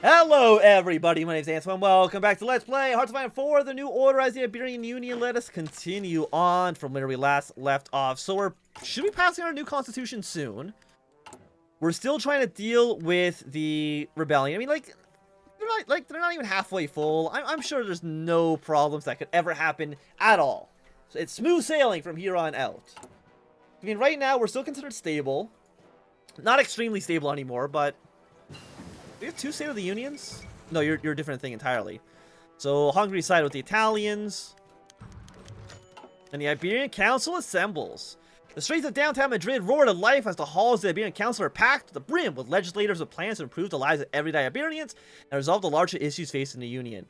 Hello everybody, my name is Anthnwam. Welcome back to Let's Play Hearts of Iron 4, the new order as the Iberian Union. Let us continue on from where we last left off. So should be passing our new constitution soon. We're still trying to deal with the rebellion. I mean, they're not even halfway full. I'm sure there's no problems that could ever happen at all. So it's smooth sailing from here on out. I mean, right now we're still considered stable. Not extremely stable anymore, but we have two State of the Unions? No, you're a different thing entirely. So Hungary sided with the Italians. And the Iberian Council assembles. The streets of downtown Madrid roar to life as the halls of the Iberian Council are packed to the brim with legislators with plans to improve the lives of everyday Iberians and resolve the larger issues facing the Union.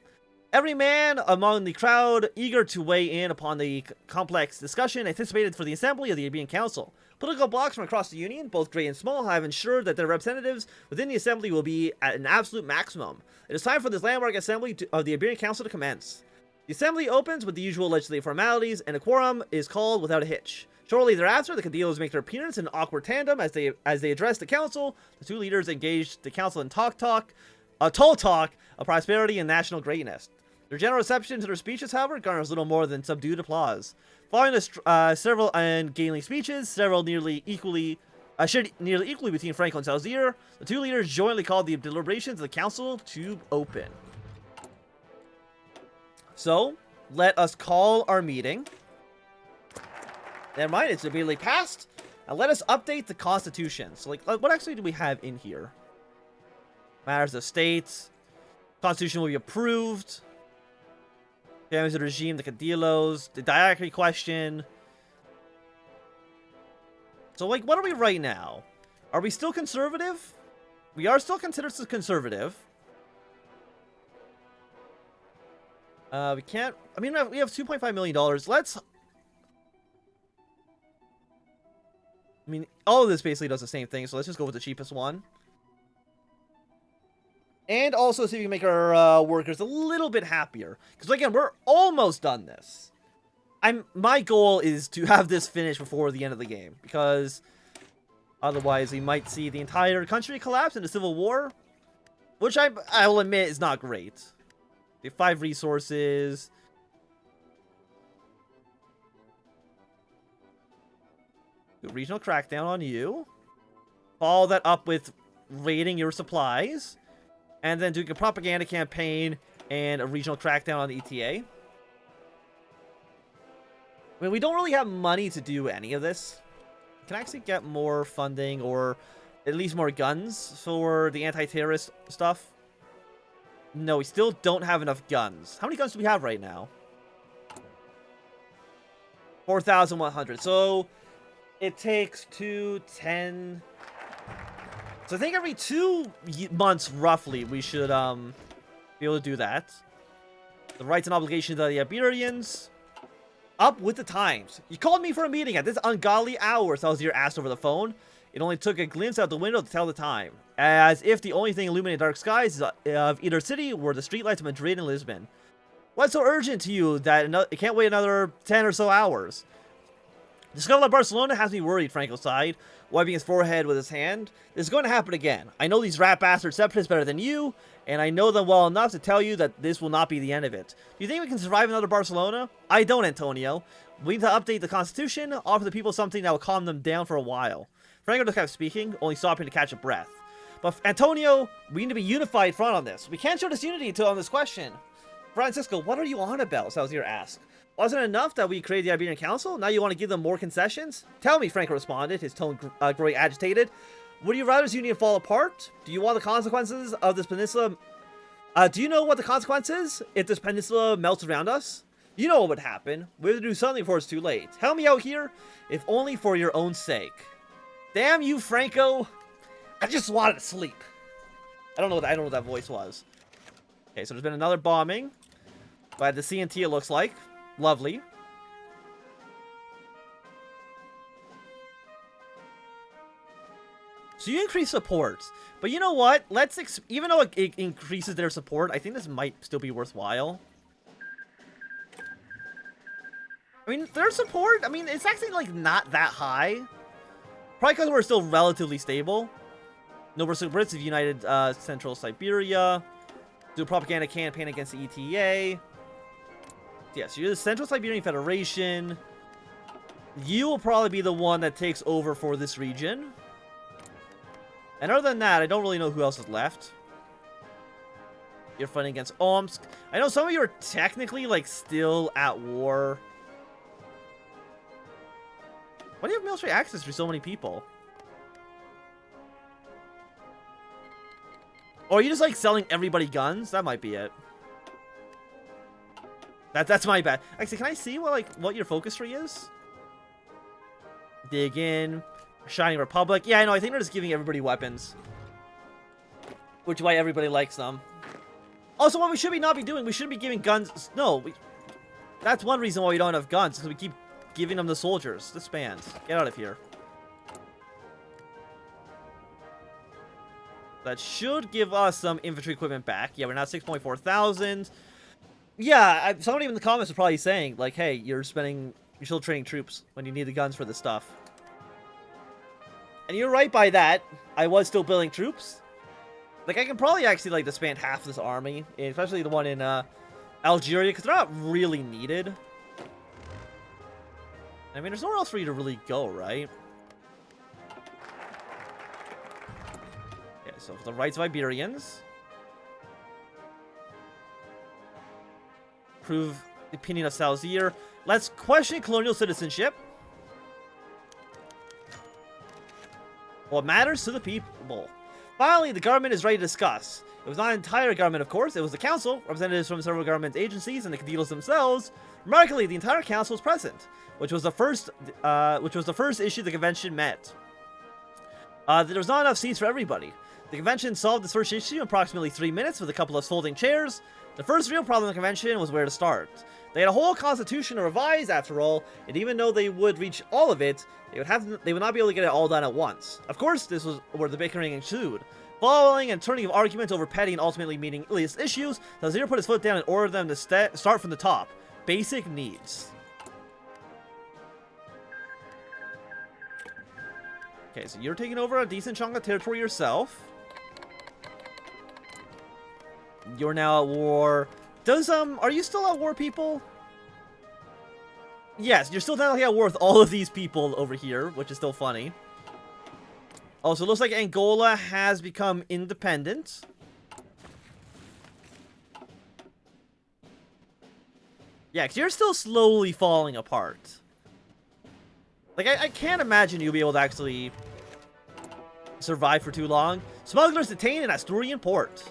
Every man among the crowd eager to weigh in upon the complex discussion anticipated for the assembly of the Iberian Council. Political blocs from across the Union, both great and small, have ensured that their representatives within the assembly will be at an absolute maximum. It is time for this landmark assembly of the Iberian Council to commence. The assembly opens with the usual legislative formalities, and a quorum is called without a hitch. Shortly thereafter, the Caudillos make their appearance in an awkward tandem as they address the council. The two leaders engage the council in tall talk of prosperity and national greatness. Their general reception to their speeches, however, garners little more than subdued applause. Following several ungainly speeches, shared nearly equally between Franco and Salazar, the two leaders jointly called the deliberations of the council to open. So, let us call our meeting. Never mind, it's immediately passed. And let us update the constitution. So, what actually do we have in here? Matters of state. Constitution will be approved. Families of the regime, the Caudillos, the diarchy question. So, what are we right now? Are we still conservative? We are still considered conservative. We can't... I mean, we have $2.5 million. Let's... I mean, all of this basically does the same thing, so let's just go with the cheapest one. And also see if we can make our workers a little bit happier. Because again, we're almost done this. My goal is to have this finished before the end of the game. Because otherwise we might see the entire country collapse into civil war. Which I will admit is not great. We have 5 resources. Regional crackdown on you. Follow that up with raiding your supplies. And then doing a propaganda campaign and a regional crackdown on the ETA. I mean, we don't really have money to do any of this. We can actually get more funding or at least more guns for the anti-terrorist stuff. No, we still don't have enough guns. How many guns do we have right now? 4,100. So it takes 2, 10... So I think every 2 months, roughly, we should be able to do that. The rights and obligations of the Iberians. Up with the times. You called me for a meeting at this ungodly hour, Salazar asked over the phone. It only took a glimpse out the window to tell the time. As if the only thing illuminating dark skies of either city were the streetlights of Madrid and Lisbon. What's so urgent to you that it can't wait another 10 or so hours? The scuffle at Barcelona has me worried, Franco sighed, wiping his forehead with his hand. This is going to happen again. I know these rat bastard separatists better than you, and I know them well enough to tell you that this will not be the end of it. Do you think we can survive another Barcelona? I don't, Antonio. We need to update the constitution, offer the people something that will calm them down for a while. Franco just kept speaking, only stopping to catch a breath. But, Antonio, we need to be unified front on this. We can't show disunity until on this question. Francisco, what are you on about? Salazar asked. Wasn't it enough that we created the Iberian Council? Now you want to give them more concessions? Tell me, Franco responded, his tone growing agitated. Would you rather this union fall apart? Do you want the consequences of this peninsula? Do you know what the consequences if this peninsula melts around us? You know what would happen. We have to do something before it's too late. Help me out here, if only for your own sake. Damn you, Franco. I just wanted to sleep. I don't know what that voice was. Okay, so there's been another bombing by the CNT, it looks like. Lovely. So you increase support. But you know what? Even though it increases their support, I think this might still be worthwhile. I mean, their support, I mean, it's actually, like, not that high. Probably because we're still relatively stable. Novorossiysk Brits have united Central Siberia. Do a propaganda campaign against the ETA. Yes, you're the Central Siberian Federation. You will probably be the one that takes over for this region. And other than that, I don't really know who else is left. You're fighting against Omsk. I know some of you are technically, like, still at war. Why do you have military access for so many people? Or are you just, like, selling everybody guns? That might be it. That's my bad. Actually, can I see what your focus tree is? Dig in. Shining Republic. Yeah, I know. I think they're just giving everybody weapons. Which is why everybody likes them. Also, what we should not be doing, we shouldn't be giving guns. No, that's one reason why we don't have guns. Because we keep giving them to soldiers. Disband. Get out of here. That should give us some infantry equipment back. Yeah, we're now 6.4 thousand. Yeah, somebody in the comments was probably saying, like, hey, you're still training troops when you need the guns for this stuff. And you're right by that. I was still building troops. Like, I can probably actually, like, disband half this army, especially the one in Algeria, because they're not really needed. I mean, there's nowhere else for you to really go, right? Okay, so for the rights of Iberians. Prove the opinion of Salazar. Let's question colonial citizenship. What matters to the people. Finally, the government is ready to discuss. It was not an entire government, of course. It was the council, representatives from several government agencies, and the cathedrals themselves. Remarkably, the entire council was present, which was the first issue the convention met. There was not enough seats for everybody. The convention solved this first issue in approximately 3 minutes with a couple of folding chairs. The first real problem of the convention was where to start. They had a whole constitution to revise, after all, and even though they would reach all of it, they would not be able to get it all done at once. Of course, this was where the bickering ensued. Following and turning of arguments over petty and ultimately meaningless issues, Salazar put his foot down and ordered them to start from the top. Basic needs. Okay, so you're taking over a decent chunk of territory yourself. You're now at war. Are you still at war, people? Yes, you're still technically at war with all of these people over here, which is still funny. Also, it looks like Angola has become independent. Yeah, because you're still slowly falling apart. Like, I can't imagine you'll be able to actually survive for too long. Smugglers detained in Asturian port.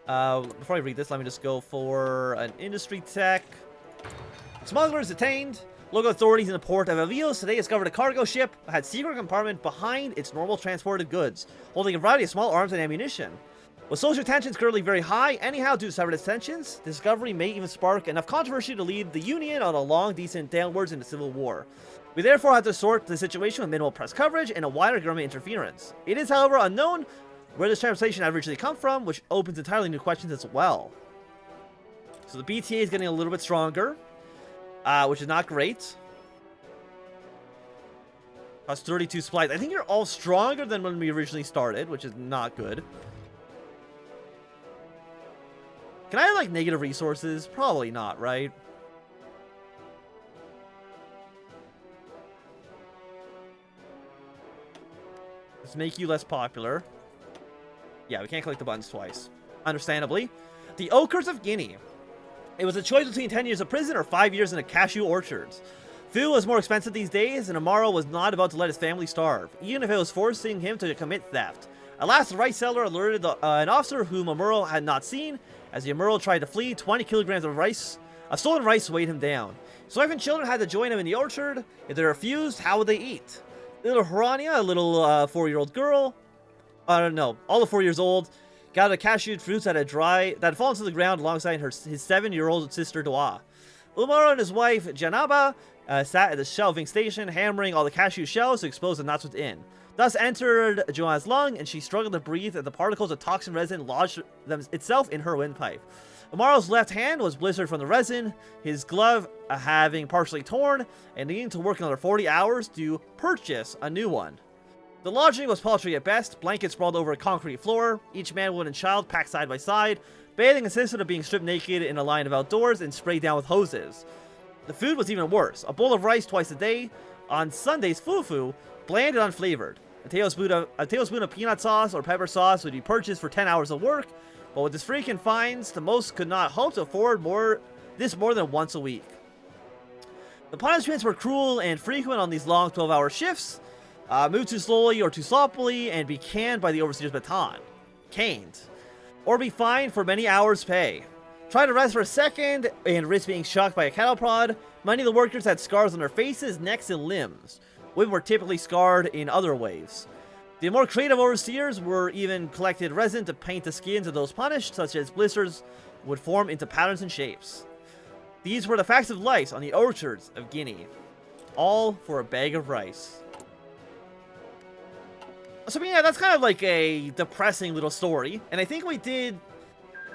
Before I read this, let me just go for an industry tech. Smugglers detained. Local authorities in the port of Avios today discovered a cargo ship that had secret compartment behind its normal transported goods, holding a variety of small arms and ammunition. With social tensions currently very high, anyhow due to separate tensions, the discovery may even spark enough controversy to lead the Union on a long descent downwards into civil war. We therefore have to sort the situation with minimal press coverage and a wider government interference. It is, however, unknown where this translation had originally come from, which opens entirely new questions as well. So the BTA is getting a little bit stronger, which is not great. Cost 32 supplies. I think you're all stronger than when we originally started, which is not good. Can I have, like, negative resources? Probably not, right? Let's make you less popular. Yeah, we can't click the buttons twice. Understandably. The Ochres of Guinea. It was a choice between 10 years of prison or 5 years in a cashew orchards. Food was more expensive these days, and Amaro was not about to let his family starve, even if it was forcing him to commit theft. Alas, the rice seller alerted an officer whom Amaro had not seen. As the Amaro tried to flee, 20 kilograms of stolen rice weighed him down. His wife and children had to join him in the orchard. If they refused, how would they eat? Little Horania, a little 4-year-old girl, I don't know, all of 4 years old, got the cashewed fruits that had fallen to the ground alongside his 7-year-old sister Doa. Umaro and his wife Janaba sat at the shelving station, hammering all the cashew shells to expose the nuts within. Thus entered Joanne's lung, and she struggled to breathe as the particles of toxin resin lodged itself in her windpipe. Amaro's left hand was blistered from the resin, his glove having partially torn, and needing to work another 40 hours to purchase a new one. The lodging was paltry at best, blankets sprawled over a concrete floor, each man, woman, and child packed side by side. Bathing consisted of being stripped naked in a line of outdoors and sprayed down with hoses. The food was even worse. A bowl of rice twice a day. On Sundays, fufu, bland and unflavored. A tablespoon of peanut sauce or pepper sauce would be purchased for 10 hours of work, but with this freaking fines, the most could not hope to afford more than once a week. The punishments were cruel and frequent on these long 12-hour shifts. Move too slowly or too sloppily and be canned by the overseer's baton. Caned. Or be fined for many hours' pay. Try to rest for a second and risk being shocked by a cattle prod. Many of the workers had scars on their faces, necks, and limbs. Women were typically scarred in other ways. The more creative overseers were even collected resin to paint the skins of those punished, such as blisters would form into patterns and shapes. These were the facts of life on the orchards of Guinea. All for a bag of rice. So, yeah, that's kind of like a depressing little story. And I think we did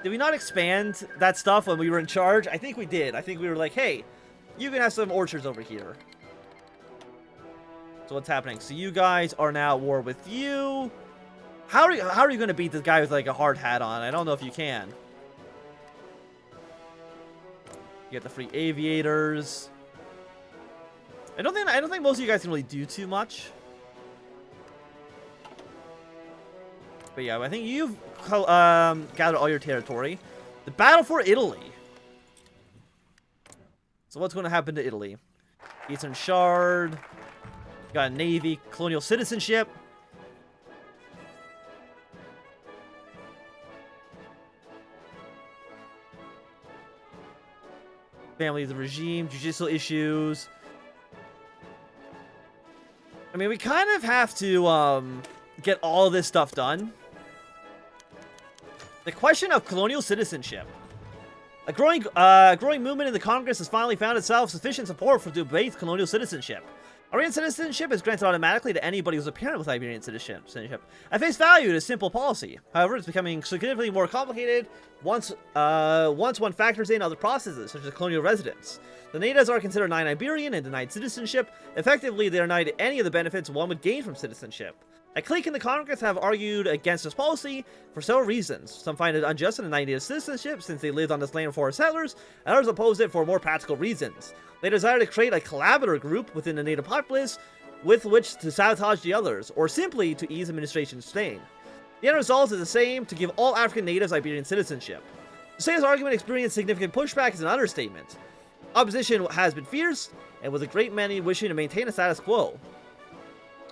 we not expand that stuff when we were in charge? I think we did. I think we were like, hey, you can have some orchards over here. So what's happening? So you guys are now at war with you. How are you going to beat this guy with like a hard hat on? I don't know if you can. You get the free aviators. I don't think most of you guys can really do too much. But yeah, I think you've gathered all your territory. The battle for Italy. So what's going to happen to Italy? Eastern Shard. Got a navy, colonial citizenship. Family of the regime, judicial issues. I mean, we kind of have to get all this stuff done. The question of colonial citizenship. A growing movement in the Congress has finally found itself sufficient support for debate colonial citizenship. Iberian citizenship is granted automatically to anybody who's a parent with Iberian citizenship. At face value, it is simple policy. However, it's becoming significantly more complicated once one factors in other processes, such as colonial residence. The natives are considered non-Iberian and denied citizenship. Effectively, they are denied any of the benefits one would gain from citizenship. A clique in the Congress have argued against this policy for several reasons. Some find it unjust to deny native citizenship since they lived on this land before settlers, and others oppose it for more practical reasons. They desire to create a collaborator group within the native populace with which to sabotage the others, or simply to ease administration's strain. The end result is the same: to give all African natives Iberian citizenship. To say this argument experienced significant pushback is an understatement. Opposition has been fierce, and with a great many wishing to maintain a status quo.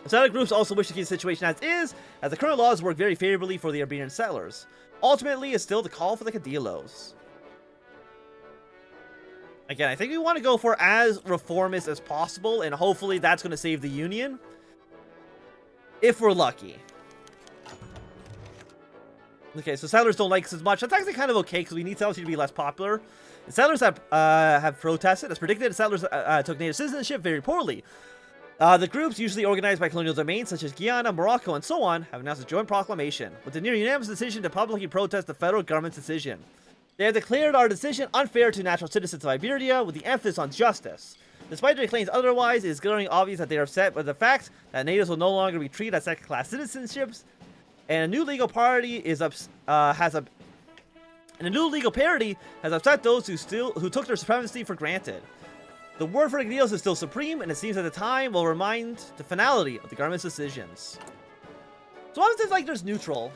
Some other groups also wish to keep the situation as is, as the current laws work very favorably for the Iberian settlers. Ultimately, it's still the call for the Cadillos. Again, I think we want to go for as reformist as possible, and hopefully that's going to save the Union. If we're lucky. Okay, so settlers don't like us as much. That's actually kind of okay, because we need settlers to be less popular. The settlers have protested. As predicted, settlers took native citizenship very poorly. The groups, usually organized by colonial domains such as Guyana, Morocco, and so on, have announced a joint proclamation, with a near unanimous decision to publicly protest the federal government's decision. They have declared our decision unfair to natural citizens of Iberia, with the emphasis on justice. Despite their claims otherwise, it is glaringly obvious that they are upset by the fact that natives will no longer be treated as second-class citizenships, and a new legal party has upset those who took their supremacy for granted. The word for Cadillos is still supreme, and it seems that the time will remind the finality of the government's decisions. So what if like there's neutral?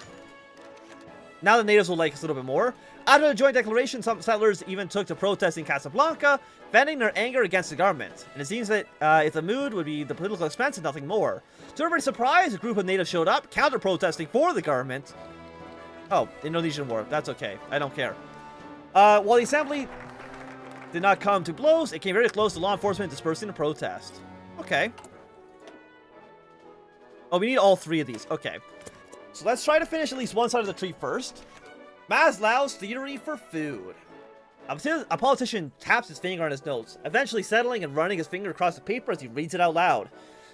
Now the natives will like us a little bit more. After the joint declaration, some settlers even took to protest in Casablanca, venting their anger against the government. And it seems that if the mood would be the political expense and nothing more. To everybody's surprise, a group of natives showed up, counter-protesting for the government. Oh, Indonesian war. That's okay. I don't care. While the assembly did not come to blows, it came very close to law enforcement dispersing the protest. Okay. Oh, we need all three of these. Okay. So let's try to finish at least one side of the tree first. Maslow's theory for food. A politician taps his finger on his notes, eventually settling and running his finger across the paper as he reads it out loud.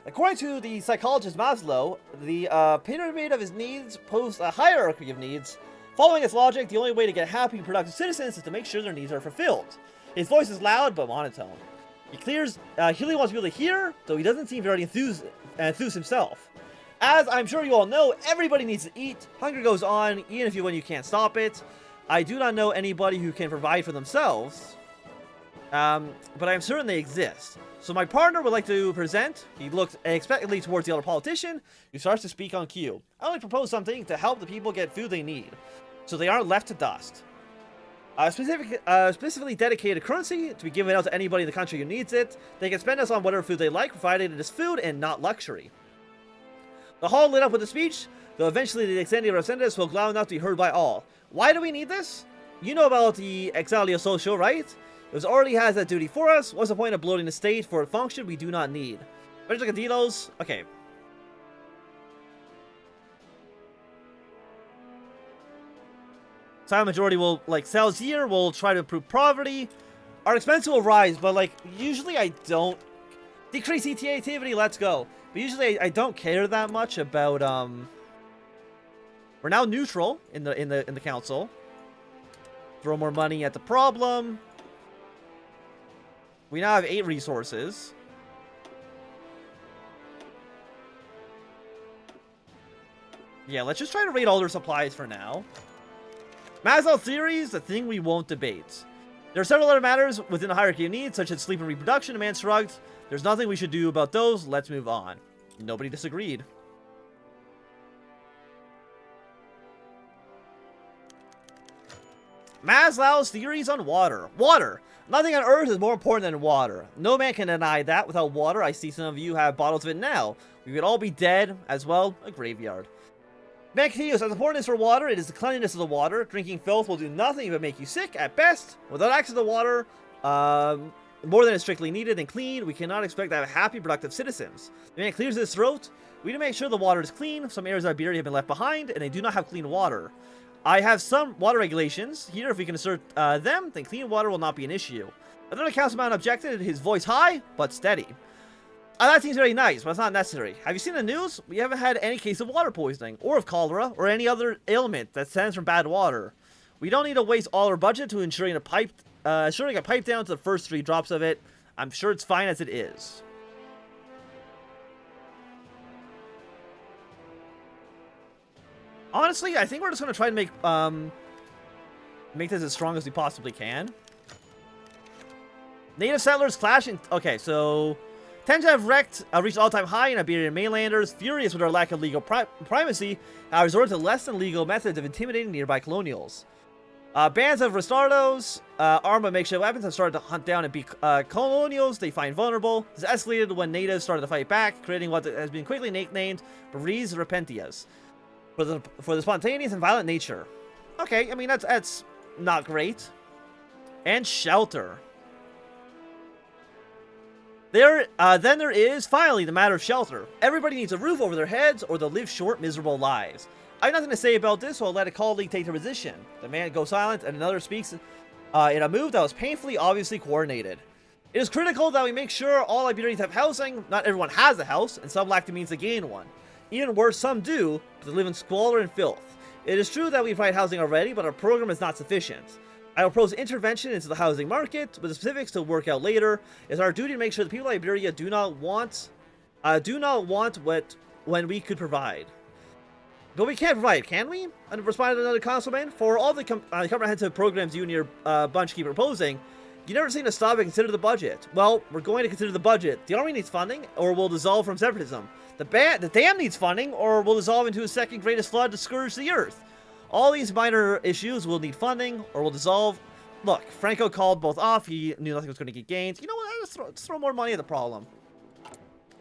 According to the psychologist Maslow, the pyramid of his needs posed a hierarchy of needs. Following its logic, the only way to get happy and productive citizens is to make sure their needs are fulfilled. His voice is loud but monotone. He really wants people to hear, though he doesn't seem very enthused himself. As I'm sure you all know, everybody needs to eat. Hunger goes on, even if you can't stop it. I do not know anybody who can provide for themselves, but I'm certain they exist. So my partner would like to present. He looks expectantly towards the other politician, who starts to speak on cue. I only propose something to help the people get food they need, so they aren't left to dust. Specifically dedicated currency to be given out to anybody in the country who needs it. They can spend this on whatever food they like, provided it is food and not luxury. The hall lit up with a speech, though eventually the extended representatives will loud enough to be heard by all. Why do we need this? You know about the Exalio Social, right? It already has that duty for us. What's the point of bloating the state for a function we do not need? Candidos. Okay. Silent majority will, like, sales here will try to improve poverty. Our expenses will rise, but, like, usually I don't. Decrease ETA activity, let's go. But usually I don't care that much about, we're now neutral in the council. Throw more money at the problem. We now have 8 resources. Yeah, let's just try to raid all their supplies for now. Maslow theories, the thing we won't debate. There are several other matters within the hierarchy of needs, such as sleep and reproduction. A man shrugged. There's nothing we should do about those. Let's move on. Nobody disagreed. Maslow's theories on water. Water! Nothing on Earth is more important than water. No man can deny that. Without water, I see some of you have bottles of it now. We would all be dead, as well, a graveyard. Man continues, as important as for water, it is the cleanliness of the water. Drinking filth will do nothing but make you sick, at best. Without access to water, more than is strictly needed and clean, we cannot expect to have happy, productive citizens. The man clears his throat. We need to make sure the water is clean. Some areas of Iberia have been left behind, and they do not have clean water. I have some water regulations. Here, if we can assert them, then clean water will not be an issue. Another councilman objected, his voice high, but steady. That seems very nice, but it's not necessary. Have you seen the news? We haven't had any case of water poisoning, or of cholera, or any other ailment that stems from bad water. We don't need to waste all our budget to ensuring a pipe down to the first 3 drops of it. I'm sure it's fine as it is. Honestly, I think we're just going to try to make this as strong as we possibly can. Native settlers clashing. Okay, so tensions have reached all-time high in Iberian mainlanders. Furious with our lack of legal primacy, have resorted to less than legal methods of intimidating nearby colonials. Bands of Restardos, armed with makeshift weapons, have started to hunt down and beat colonials they find vulnerable. This escalated when natives started to fight back, creating what has been quickly nicknamed Brise Repentias, for the spontaneous and violent nature. Okay, I mean, that's not great. And shelter. Then there is, finally, the matter of shelter. Everybody needs a roof over their heads, or they'll live short, miserable lives. I have nothing to say about this, so I'll let a colleague take their position. The man goes silent, and another speaks in a move that was painfully, obviously coordinated. It is critical that we make sure all Iberians have housing. Not everyone has a house, and some lack the means to gain one. Even worse, some do, but they live in squalor and filth. It is true that we provide housing already, but our program is not sufficient. I will propose intervention into the housing market, with the specifics to work out later. It's our duty to make sure the people of Iberia do not want when we could provide. But we can't provide, can we? And responded another councilman. For all the comprehensive programs you and your bunch keep proposing, you never seem to stop and consider the budget. Well, we're going to consider the budget. The army needs funding, or will dissolve from separatism. The dam needs funding, or will dissolve into a second greatest flood to scourge the earth. All these minor issues will need funding, or will dissolve. Look, Franco called both off. He knew nothing was going to get gained. You know what? Let's throw more money at the problem.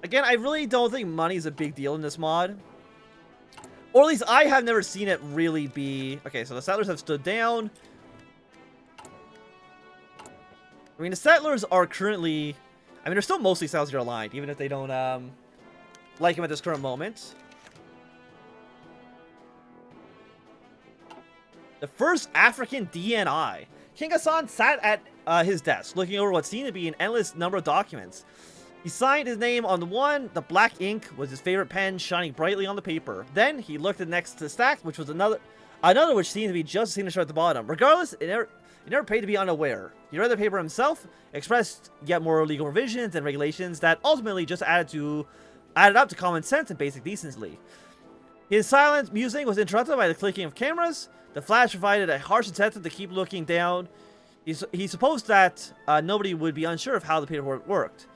Again, I really don't think money is a big deal in this mod. Or at least I have never seen it really be... Okay, so the settlers have stood down. I mean, the settlers are currently... I mean, they're still mostly South Zero aligned, even if they don't like him at this current moment. The first African DNI. King Hassan sat at his desk, looking over what seemed to be an endless number of documents. He signed his name on the one. The black ink was his favorite pen, shining brightly on the paper. Then he looked at the next to the stack, which was another which seemed to be just a signature at the bottom. Regardless, it never paid to be unaware. He read the paper himself, expressed yet more legal revisions and regulations that ultimately just added added up to common sense and basic decency. His silent musing was interrupted by the clicking of cameras. The flash provided a harsh incentive to keep looking down. He supposed that nobody would be unsure of how the paperwork worked.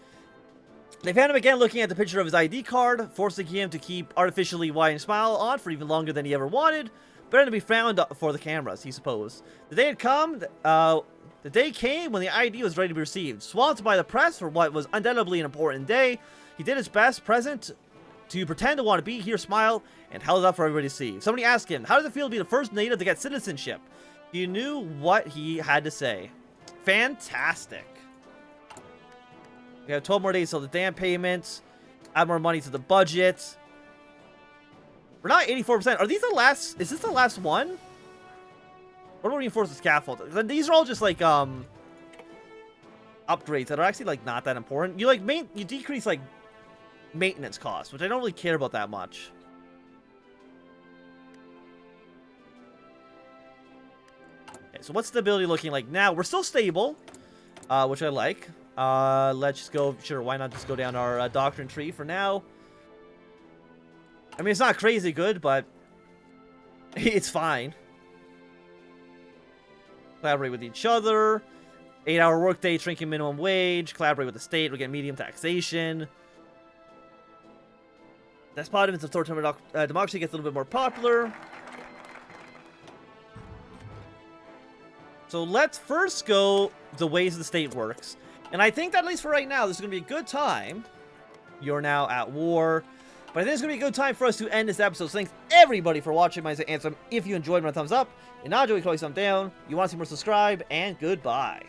They found him again looking at the picture of his ID card, forcing him to keep artificially widening smile on for even longer than he ever wanted. Better to be found for the cameras, he supposed. The day had come. The day came when the ID was ready to be received. Swamped by the press for what was undoubtedly an important day, he did his best present to pretend to want to be here, smile, and held it up for everybody to see. Somebody asked him, how does it feel to be the first native to get citizenship? He knew what he had to say. Fantastic. We have 12 more days till the damn payments. Add more money to the budget. We're not 84%. Are these the last? Is this the last one? What do we reinforce the scaffold? These are all just like upgrades that are actually like not that important. You like you decrease like maintenance costs, which I don't really care about that much. Okay, so what's stability looking like now? We're still stable, which I like. Let's just go. Sure, why not just go down our doctrine tree for now? I mean, it's not crazy good, but it's fine. Collaborate with each other. 8-hour workday, shrinking minimum wage. Collaborate with the state. We get medium taxation. Despotism of authoritarian democracy gets a little bit more popular. So let's first go the ways the state works. And I think that at least for right now, this is going to be a good time. You're now at war. But I think it's going to be a good time for us to end this episode. So thanks everybody for watching my Anthnwam. If you enjoyed, run a thumbs up. And not enjoy, thumb down. You want to see more, subscribe. And goodbye.